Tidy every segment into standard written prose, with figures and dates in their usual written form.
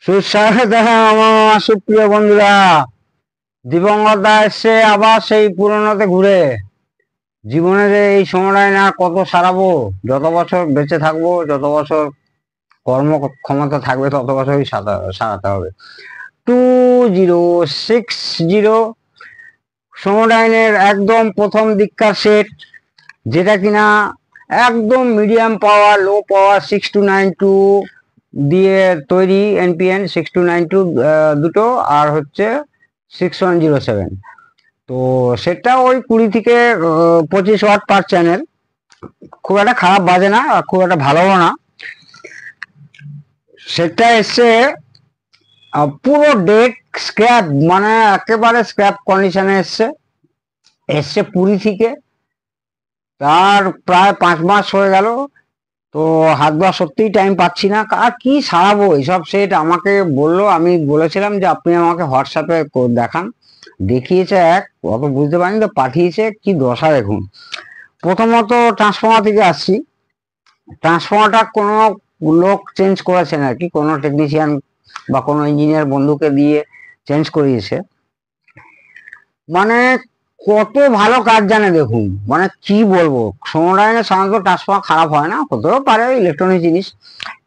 সুস্বাগত আমার সুপ্রিয় বন্ধুরা। দিবঙ্গত দা এসছে আবার সেই পুরোনোতে ঘুরে। জীবনে যে এই সময়টায় না কত সারাবো, যত বছর বেঁচে থাকবো, যত বছর কর্ম ক্ষমতা থাকবে, তত বছরই সারাতে হবে। 2060 সমডাইনের একদম প্রথম দিককার সেট, যেটা কিনা একদম মিডিয়াম পাওয়ার, লো পাওয়ার 6292 দিয়ে তৈরি। এনপিএন 6292 দুটো, আর হচ্ছে 6107। তো সেটা ওই 20 থেকে 25 ওয়াট পার চ্যানেল। খুব একটা খারাপ বাজে না, আর খুব একটা ভালোও না। সেটা এসছে পুরো ডেট স্ক্র্যাপ, মানে একেবারে স্ক্র্যাপ কন্ডিশনে এসছে এসছে পুরী থেকে। তার প্রায় 5 মাস হয়ে গেল। তো হাত দেওয়া সত্যিই টাইম পাচ্ছি না। আর কি সারাবো এইসব সেট? আমাকে বললো, আমি বলেছিলাম যে আপনি আমাকে হোয়াটসঅ্যাপে দেখান। দেখিয়েছে এক, অত বুঝতে পারিনি, তো পাঠিয়েছে কি দশা দেখুন। প্রথমত ট্রান্সফর্মার থেকে আসছি। ট্রান্সফর্মারটা কোনো লোক চেঞ্জ করেছেন আর কি, কোনো টেকনিশিয়ান বা কোনো ইঞ্জিনিয়ার বন্ধুকে দিয়ে চেঞ্জ করিয়েছে। মানে কত ভালো কাজ জানে দেখুন, মানে কি বলবো। সমরায়নে সাধারণত ট্রান্সফর্মার খারাপ হয় না, হতেও পারে, ইলেকট্রনিক জিনিস,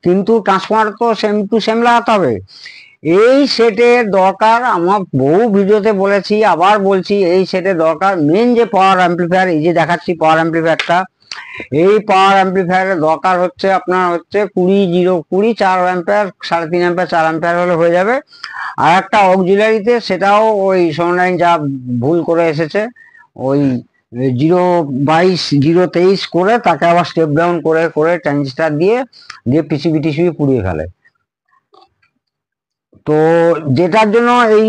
কিন্তু ট্রান্সফর্মার তো সেম টু সেম লাগাতে হবে। এই সেটের দরকার, আমার বহু ভিডিওতে বলেছি, আবার বলছি, এই সেটের দরকার। মেন যে পাওয়ার অ্যাম্পলিফায়ার, এই যে দেখাচ্ছি পাওয়ার অ্যাম্পলিফায়ারটা, এই পাওয়ার অ্যাম্পলিফায়ারের দরকার হচ্ছে আপনার হচ্ছে 20 4 অ্যাম্পিয়ার, 3.5 অ্যাম্পিয়ার, 4 অ্যাম্পিয়ার হলে হয়ে যাবে। আর একটা অক্সিলারিতে, সেটাও ওই সোনাইন যা ভুল করে এসেছে, ওই 022 023 করে তাকে আবার স্টেপ ডাউন করে করে ট্রানজিস্টার দিয়ে দিয়ে পিসিবি টিসিবি পুড়িয়ে ফেলে। তো যেটার জন্য এই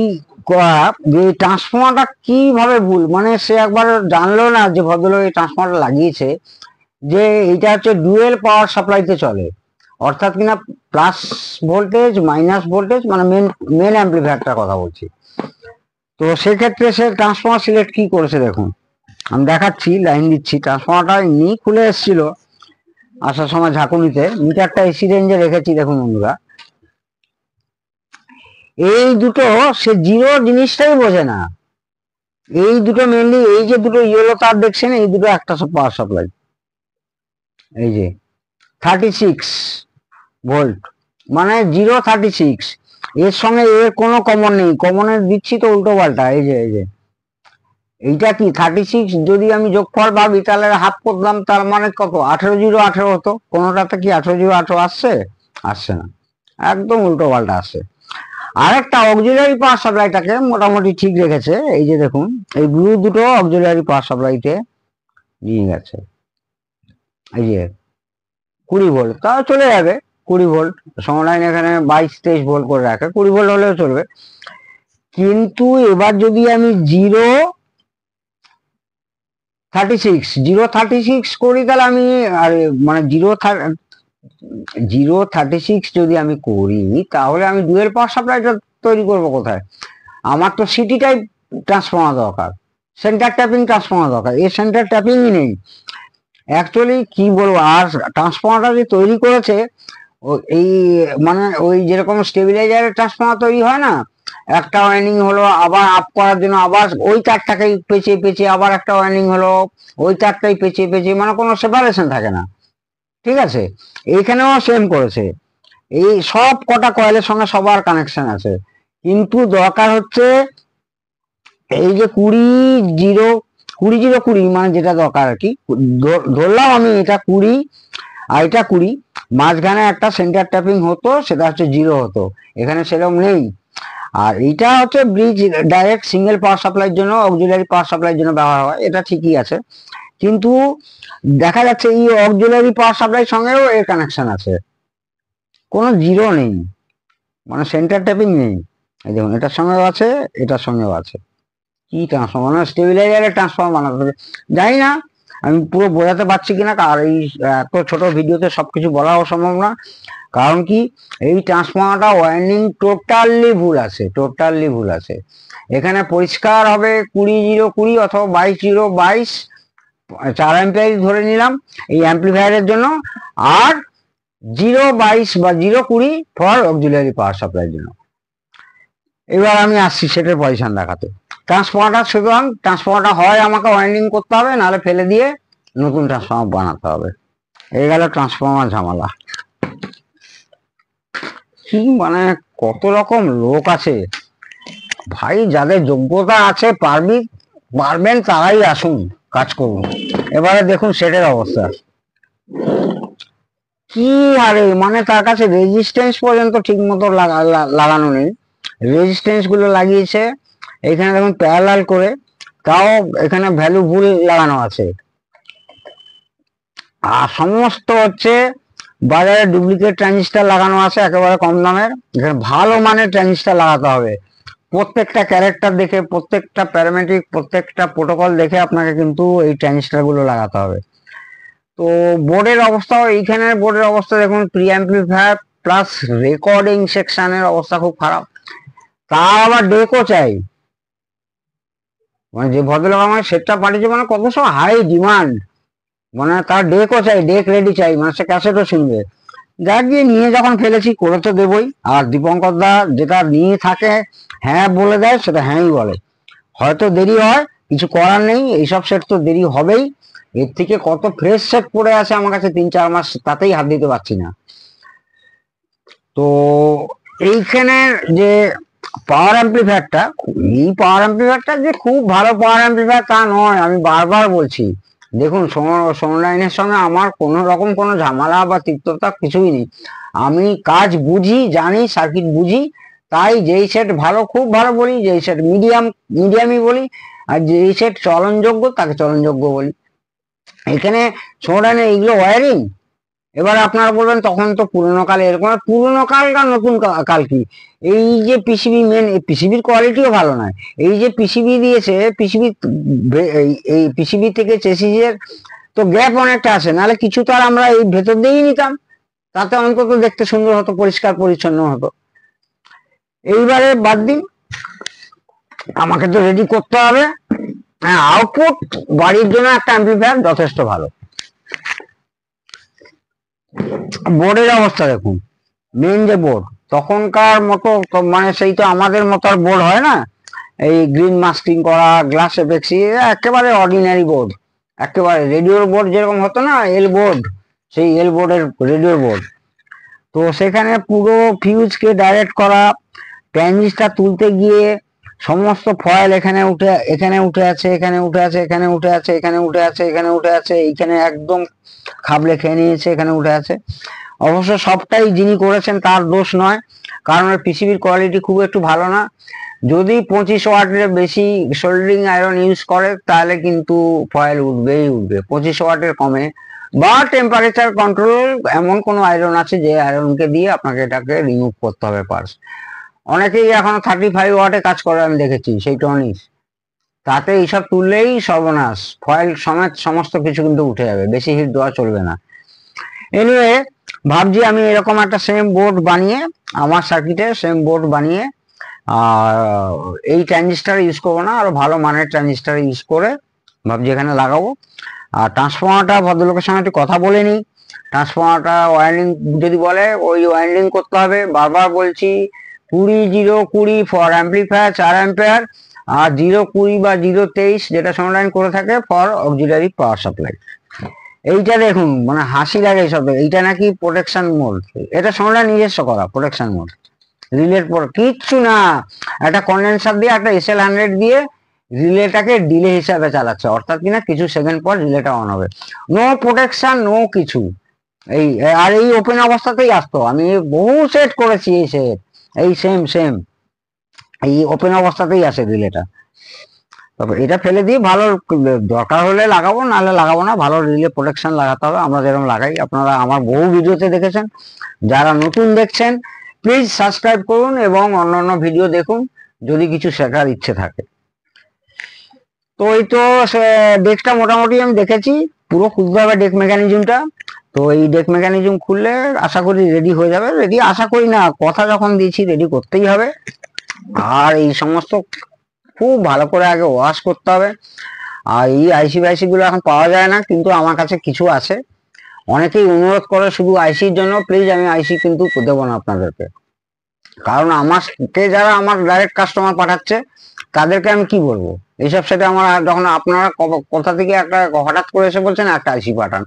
যে ট্রান্সফর্মারটা কিভাবে ভুল, মানে সে একবার জানলো না যে ভদ্রলোক এই ট্রান্সফর্মারটা লাগিয়েছে, যে এটা হচ্ছে ডুয়েল পাওয়ার সাপ্লাইতে চলে, অর্থাৎ কিনা প্লাস ভোল্টেজ মাইনাস ভোল্টেজ, মানে মেন মেন অ্যাম্পলিফায়ারটার কথা বলছি। তো সেক্ষেত্রে সে ট্রান্সফর্মার সিলেক্ট কি করেছে দেখুন, আমি দেখাচ্ছি, লাইন দিচ্ছি। ট্রান্সফর্মারটা এমনি খুলে এসেছিল আসার সময় ঝাঁকুনিতে, মিটারটা এসি রেঞ্জে রেখেছি দেখুন বন্ধুরা। এই দুটো সে জিরো জিনিসটাই বোঝে না। এই দুটো মেনলি, এই যে দুটো ইয়েলো তার দেখছেন, এই দুটো একটা পাওয়ার সাপ্লাই, এই যে 36 ভোল্ট, মানে 036। এর সঙ্গে এর কোনো কমন নেই, কমনের দিচ্ছি তো উল্টো পাল্টা। এই যে এইটা কি 36, যদি আমি যোগফল ভাবি তাহলে হাফ করলাম, তার মানে কত? 18 0 18 হতো। কোনোটাতে কি 18 0 18 আসছে? আসছে না, একদম উল্টো পাল্টা আসছে। আরেকটা অক্সিলারি পাওয়ার সাপ্লাইটাকে মোটামুটি ঠিক রেখেছে। এই যে দেখুন, এই ব্লু দুটো অক্সিলারি পাওয়ার সাপ্লাইতে নিয়ে গেছে। এই যে 20 ভোল্ট, তা চলে যাবে 20 ভোল্ট। সমলাইন এখানে 22 23 ভোল্ট করে রাখে, 20 ভোল্ট হলেও চলবে। কিন্তু এবার যদি আমি 036 করি, তাহলে আমি মানে 036 যদি আমি করি, তাহলে আমি ডুয়েল পাওয়ার সাপ্লাইটা তৈরি করব কোথায়? আমার তো সিটি টাইপ ট্রান্সফর্মার দরকার, সেন্টার ট্যাপিং ট্রান্সফর্মার দরকার। এই সেন্টার ট্যাপিংই নেই অ্যাকচুয়ালি, কি বলবো। আর ট্রান্সফর্মারটা যে তৈরি করেছে, এই মানে ওই যেরকম স্টেবিলাইজারের ট্রান্সফর্মার তৈরি হয় না, একটা ওয়াইন্ডিং হলো, আবার আপ করার জন্য আবার ওই তারটাকে পেঁচিয়ে পেঁচিয়ে আবার একটা ওয়াইন্ডিং হলো, ওই তারটাই পেঁচিয়ে পেঁচিয়ে, মানে কোনো সেপারেশন থাকে না। ঠিক আছে, এইখানেও সেম করেছে। এই সব কটা কয়েলের সঙ্গে সবার কানেকশন আছে, কিন্তু দরকার হচ্ছে এই যে 20 0 20 মানে যেটা দরকার আর কি। ধরলাম আমি এটা 20 আর এটা 20, মাঝখানে একটা সেন্টার ট্যাপিং হতো, সেটা হচ্ছে 0 হতো। এখানে সেরকম নেই। আর এইটা হচ্ছে ব্রিজ ডাইরেক্ট সিঙ্গেল পাওয়ার সাপ্লাইয়ের জন্য, অক্সিলারি পাওয়ার সাপ্লাইয়ের জন্য ব্যবহার হয়, এটা ঠিকই আছে। কিন্তু দেখা যাচ্ছে এই অক্সিলারি পাওয়ার সাপ্লাইয়ের সঙ্গেও এর কানেকশন আছে, কোনো জিরো নেই, মানে সেন্টার ট্যাপিং নেই। এই দেখুন, এটার সঙ্গেও আছে, এটার সঙ্গেও আছে। কি ট্রান্সফর্মার, মানে স্টেবিলাইজারের ট্রান্সফর্মার বানাতে হবে। জানি না আমি পুরো বোঝাতে পারছি কিনা, আর এই এত ছোট ভিডিওতে সবকিছু বলাও সম্ভব না। কারণ কি, এই ট্রান্সফর্মারটা ওয়াইন্ডিং টোটালি ভুল আছে, টোটালি ভুল আছে। এখানে পরিষ্কার হবে 20 0 20 অথবা 22 0 22, 4 অ্যাম্পিয়ার ধরে নিলাম এই অ্যাম্পলিফায়ারের জন্য। আর 022 বা 020 ফর অক্সিলারি পাওয়ার সাপ্লাইয়ের জন্য। এবার আমি আসছি সেটার পজিশন দেখাতে। ট্রান্সফর্মারটা, সুতরাং ট্রান্সফর্মারটা হয় আমাকে ওয়াইন্ডিং করতে হবে, নাহলে ফেলে দিয়ে নতুন ট্রান্সফর্মার বানাতে হবে। এই গেল ট্রান্সফর্মার ঝামেলা। কি মানে কত রকম লোক আছে ভাই, যাদের যোগ্যতা আছে পারবেন তারাই আসুন, কাজ করুন। এবারে দেখুন সেটের অবস্থা কি আরে, মানে তার কাছে রেজিস্ট্যান্স পর্যন্ত ঠিক মতো লাগানো নেই। রেজিস্ট্যান্স গুলো লাগিয়েছে এখানে দেখুন প্যারালাল করে, তাও এখানে ভ্যালু ভুল লাগানো আছে। আর সমস্ত হচ্ছে বাজারে ডুপ্লিকেট ট্রানজিস্টার লাগানো আছে একেবারে কম দামের। এখানে ভালো মানের ট্রানজিস্টার লাগাতে হবে, প্রত্যেকটা ক্যারেক্টার দেখে, প্রত্যেকটা প্যারামেট্রিক, প্রত্যেকটা প্রোটোকল দেখে আপনাকে কিন্তু এই ট্রানজিস্টার গুলো লাগাতে হবে। তো বোর্ডের অবস্থা, এইখানের বোর্ডের অবস্থা দেখুন, প্রি অ্যাম্পলিফায়ার প্লাস রেকর্ডিং সেকশনের অবস্থা খুব খারাপ। তার আবার ডেকও চাই, মানে যে ভদ্রলোক আমার সেটটা পাঠিয়েছে, মানে কত সব হাই ডিমান্ড, মানে তার ডেকও চাই, ডেক রেডি চাই, মানে সে ক্যাসেটও শুনবে। যাক গিয়ে নিয়ে যখন ফেলেছি করে তো দেবই। আর দীপঙ্কর দা যেটা নিয়ে থাকে হ্যাঁ বলে দেয়, সেটা হ্যাঁই বলে। হয়তো দেরি হয়, কিছু করার নেই, এইসব সেট তো দেরি হবেই। এর থেকে কত ফ্রেশ সেট পড়ে আছে আমার কাছে 3-4 মাস, তাতেই হাত দিতে পারছি না। তো এইখানে যে পাওয়ার অ্যাম্পলিফায়ারটা, এই পাওয়ার অ্যাম্পলিফায়ারটা যে খুব ভালো পাওয়ার অ্যাম্পলিফায়ার তা নয়, আমি বারবার বলছি। দেখুন সোনোলাইনের সঙ্গে আমার কোনো রকম কোনো ঝামেলা বা তিক্ততা কিছুই নেই। আমি কাজ বুঝি, জানি, সার্কিট বুঝি, তাই যেই সেট ভালো খুব ভালো বলি, যেই সেট মিডিয়ামই বলি, আর যেই সেট চলনযোগ্য তাকে চলনযোগ্য বলি। এখানে সোনোলাইনের এইগুলো ওয়ারিং, এবার আপনারা বলবেন তখন তো পুরোনো কালে এরকম, পুরোনো কাল আর নতুন কাল কি, এই যে পিসিবি মেন, পিসিবির কোয়ালিটিও ভালো নয়। এই যে পিসিবি দিয়েছে, এই পিসিবি থেকে চেসিসের তো গ্যাপ অনেকটা আছে, নাহলে কিছু তো আর আমরা এই ভেতর দিয়েই নিতাম, তাতে অন্তত দেখতে সুন্দর হতো, পরিষ্কার পরিচ্ছন্ন হতো। এইবারে বাদ দিন, আমাকে তো রেডি করতে হবে। হ্যাঁ, আউটপুট বাড়ির জন্য একটা অ্যাম্পলিফায়ার যথেষ্ট ভালো। বোর্ডের অবস্থা দেখুন, মেন যে বোর্ড তখনকার মতো, মানে সেই তো আমাদের মতো আর বোর্ড হয় না, এই গ্রিন মাস্কিং করা, গ্লাস এপেক্সি, একেবারে অর্ডিনারি বোর্ড, একেবারে রেডিওর বোর্ড যেরকম হতো না, এল বোর্ড, সেই এল বোর্ডের রেডিওর বোর্ড। তো সেখানে পুরো ফিউজকে ডাইরেক্ট করা, ট্রানজিস্টার তুলতে গিয়ে সমস্ত ফয়েল এখানে উঠে আছে, এখানে উঠে আছে, এখানে উঠে আছে, এখানে উঠে আছে, এখানে উঠে আছে, এখানে উঠে আছে, এইখানে একদম খাবলে খেয়ে নিয়েছে, এখানে উঠে আছে। অবশ্য সবটাই যিনি করেছেন তার দোষ নয়, কারণ পিসিবির কোয়ালিটি খুব একটু ভালো না। যদি 25 ওয়াটের বেশি সোল্ডারিং আয়রন ইউজ করে তাহলে কিন্তু ফয়েল উঠবেই উঠবে, 25 ওয়াটের কমে বা টেম্পারেচার কন্ট্রোল এমন কোনো আয়রন আছে যে আয়রনকে দিয়ে আপনাকে এটাকে রিমুভ করতে হবে পার্স। অনেকেই এখনো 35 ওয়াটে কাজ করে আমি দেখেছি, সেই টনিস, তাতে এইসব তুললেই সর্বনাশ, ফয়েল সমেত সমস্ত কিছু কিন্তু উঠে যাবে, বেশি হিট দেওয়া চলবে না। এনিওয়ে, ভাবছি আমি এরকম একটা সেম বোর্ড বানিয়ে, আমার সার্কিটে সেম বোর্ড বানিয়ে, আর এই ট্রানজিস্টার ইউজ করবো না, আরো ভালো মানের ট্রানজিস্টার ইউজ করে ভাবছি এখানে লাগাবো। আর ট্রান্সফর্মারটা ভদ্রলোকের সঙ্গে একটু কথা বলে নিই, ট্রান্সফর্মারটা ওয়াইন্ডিং যদি বলে ওই ওয়াইন্ডিং করতে হবে। বারবার বলছি 20-0-20 ফর অ্যাম্পলিফায়ার 4 অ্যাম্পিয়ার, আর 0-20 বা 0-23 যেটা সোনোলাইন করে থাকে ফর অক্সিলারি পাওয়ার সাপ্লাই। এইটা দেখুন, মানে হাসি লাগে এইসব, এইটা নাকি প্রোটেকশন মোড, এটা সোনোলাইন নিজস্ব করা প্রোটেকশন মোড, রিলের পর কিচ্ছু না, একটা কন্ডেন্সার দিয়ে, একটা SL100 দিয়ে রিলেটাকে ডিলে হিসাবে চালাচ্ছে, অর্থাৎ কিনা কিছু সেকেন্ড পর রিলেটা অন হবে, নো প্রোটেকশন, নো কিছু। এই আর এই ওপেন অবস্থাতেই আসতো, আমি বহু সেট করেছি এই সেট, এই সেম এই ওপেন অবস্থাতেই আসে রিলেটা। তবে এটা ফেলে দিয়ে ভালো, দরকার হলে লাগাবো, নাহলে লাগাবো না, ভালো রিলে প্রোটেকশন লাগাতে হবে, আমরা যেরকম লাগাই। আপনারা আমার বহু ভিডিওতে দেখেছেন, যারা নতুন দেখছেন প্লিজ সাবস্ক্রাইব করুন এবং অন্যান্য ভিডিও দেখুন যদি কিছু শেখার ইচ্ছে থাকে। তো এই তো ডেকটা মোটামুটি আমি দেখেছি, পুরো খুলতে হবে ডেক মেকানিজমটা। তো এই ডেক মেকানিজম খুললে আশা করি রেডি হয়ে যাবে, রেডি আশা করি না, কথা যখন দিয়েছি রেডি করতেই হবে। আর এই সমস্ত খুব ভালো করে আগে ওয়াশ করতে হবে। আর এই আইসি বাইসি গুলো এখন পাওয়া যায় না, কিন্তু আমার কাছে কিছু আছে, অনেকেই অনুরোধ করে শুধু আইসির জন্য, প্লিজ আমি আইসি কিন্তু দেবো না আপনাদেরকে, কারণ আমাকে যারা আমার ডাইরেক্ট কাস্টমার পাঠাচ্ছে তাদেরকে আমি কি বলবো এইসব সেটা আমার, যখন আপনারা কোথা থেকে একটা হঠাৎ করে এসে বলছেন একটা আইসি পাঠান,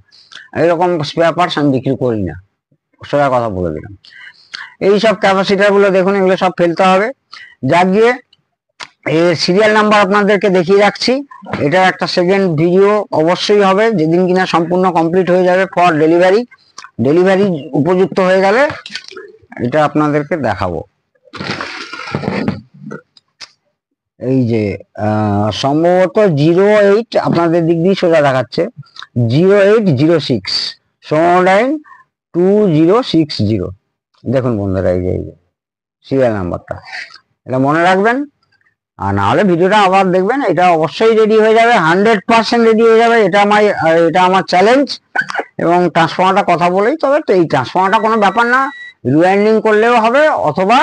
এইরকম স্পেয়ার পার্টস আমি বিক্রি করি না, সোজা কথা বলে দিলাম। এইসব ক্যাপাসিটার গুলো দেখুন, এগুলো সব ফেলতে হবে। যাক গিয়ে এর সিরিয়াল নাম্বার আপনাদেরকে দেখিয়ে রাখছি, এটা একটা সেকেন্ড ভিডিও অবশ্যই হবে যেদিন কিনা সম্পূর্ণ কমপ্লিট হয়ে যাবে ফর ডেলিভারি, ডেলিভারি উপযুক্ত হয়ে গেলে এটা আপনাদেরকে দেখাবো। এই যে সম্ভবত 08 আপনাদের দিক দিয়ে সোজা দেখাচ্ছে 0806 2060। দেখুন বন্ধুরা, এই যে সিরিয়াল নাম্বারটা, এটা মনে রাখবেন, আর না হলে ভিডিওটা আবার দেখবেন। এটা অবশ্যই রেডি হয়ে যাবে, 100% রেডি হয়ে যাবে, এটা আমার চ্যালেঞ্জ। এবং ট্রান্সফর্মারটা কথা বলেই, তবে তো এই ট্রান্সফর্মারটা কোনো ব্যাপার না, রিওয়াইন্ডিং করলেও হবে অথবা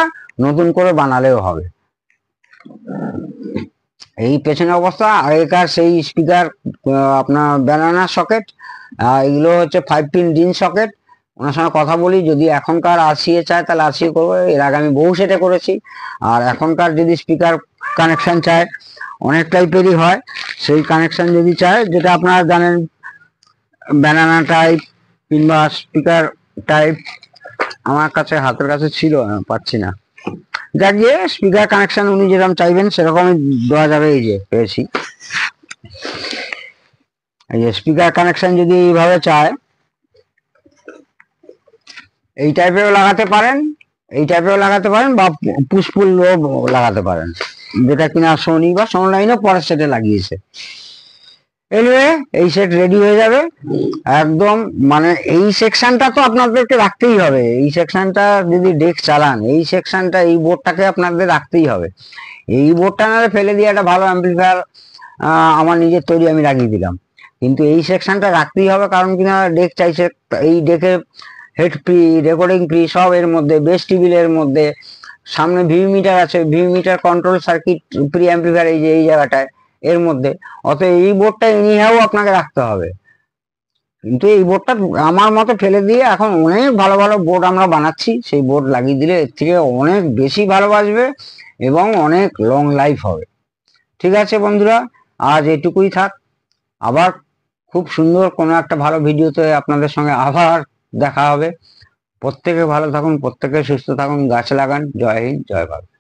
নতুন করে বানালেও হবে। এই পেছনে অবস্থা, আগেকার সেই স্পিকার আপনার ব্যানানা সকেট, এগুলো হচ্ছে 5 পিন ডিন সকেট। ওনার সঙ্গে কথা বলি, যদি এখনকার RCA চায় তাহলে RCA করবো, এর আগে আমি বহু সেটে করেছি। আর এখনকার যদি স্পিকার কানেকশন চায়, অনেক টাইপেরই হয়, সেই কানেকশন যদি চায়, যেটা আপনারা জানেন ব্যানানা টাইপ কিংবা স্পিকার টাইপ, আমার কাছে হাতের কাছে ছিল, পাচ্ছি না। যাক গিয়ে স্পিকার কানেকশন উনি যেরকম চাইবেন সেরকমই দেওয়া যাবে। এই যে পেয়েছি, এই যে স্পিকার কানেকশন যদি এইভাবে চায়, এই টাইপেরও লাগাতে পারেন, এই টাইপেরও লাগাতে পারেন, বা পুশপুল লাগাতে পারেন, যেটা কিনা সোনি বা সোনলাইনও পরের সেটে লাগিয়েছে। এনিওয়ে এই সেট রেডি হয়ে যাবে একদম। মানে এই সেকশনটা তো আপনাদেরকে রাখতেই হবে, এই সেকশনটা যদি ডেক চালান, এই সেকশনটা, এই বোর্ডটাকে আপনাদের রাখতেই হবে। এই বোর্ডটা না ফেলে দিয়ে একটা ভালো অ্যাম্পলিফায়ার আমার নিজের তৈরি আমি লাগিয়ে দিলাম, কিন্তু এই সেকশনটা রাখতেই হবে, কারণ কিনা ডেক চাইছে। এই ডেকে হেড ফ্রি, রেকর্ডিং ফ্রি সব এর মধ্যে, বেস টেবিলের মধ্যে, সামনে ভিউ মিটার আছে, view meter control circuit, pre amplifier এই যে এই জায়গাটায় এর মধ্যে। অতএব এই বোর্ডটা এনিহাও আপনাকে রাখতে হবে, কিন্তু এই বোর্ডটা আমার মতে ফেলে দিয়ে এখন অনেক ভালো ভালো বোর্ড আমরা বানাচ্ছি, সেই বোর্ড লাগিয়ে দিলে এর থেকে অনেক বেশি ভালো বাজবে এবং অনেক লং লাইফ হবে। ঠিক আছে বন্ধুরা, আজ এটুকুই থাক, আবার খুব সুন্দর কোনো একটা ভালো ভিডিওতে আপনাদের সঙ্গে আবার দেখা হবে। প্রত্যেকে ভালো থাকুন, প্রত্যেকে সুস্থ থাকুন, গাছ লাগান। জয় হিন্দ, জয় ভারত।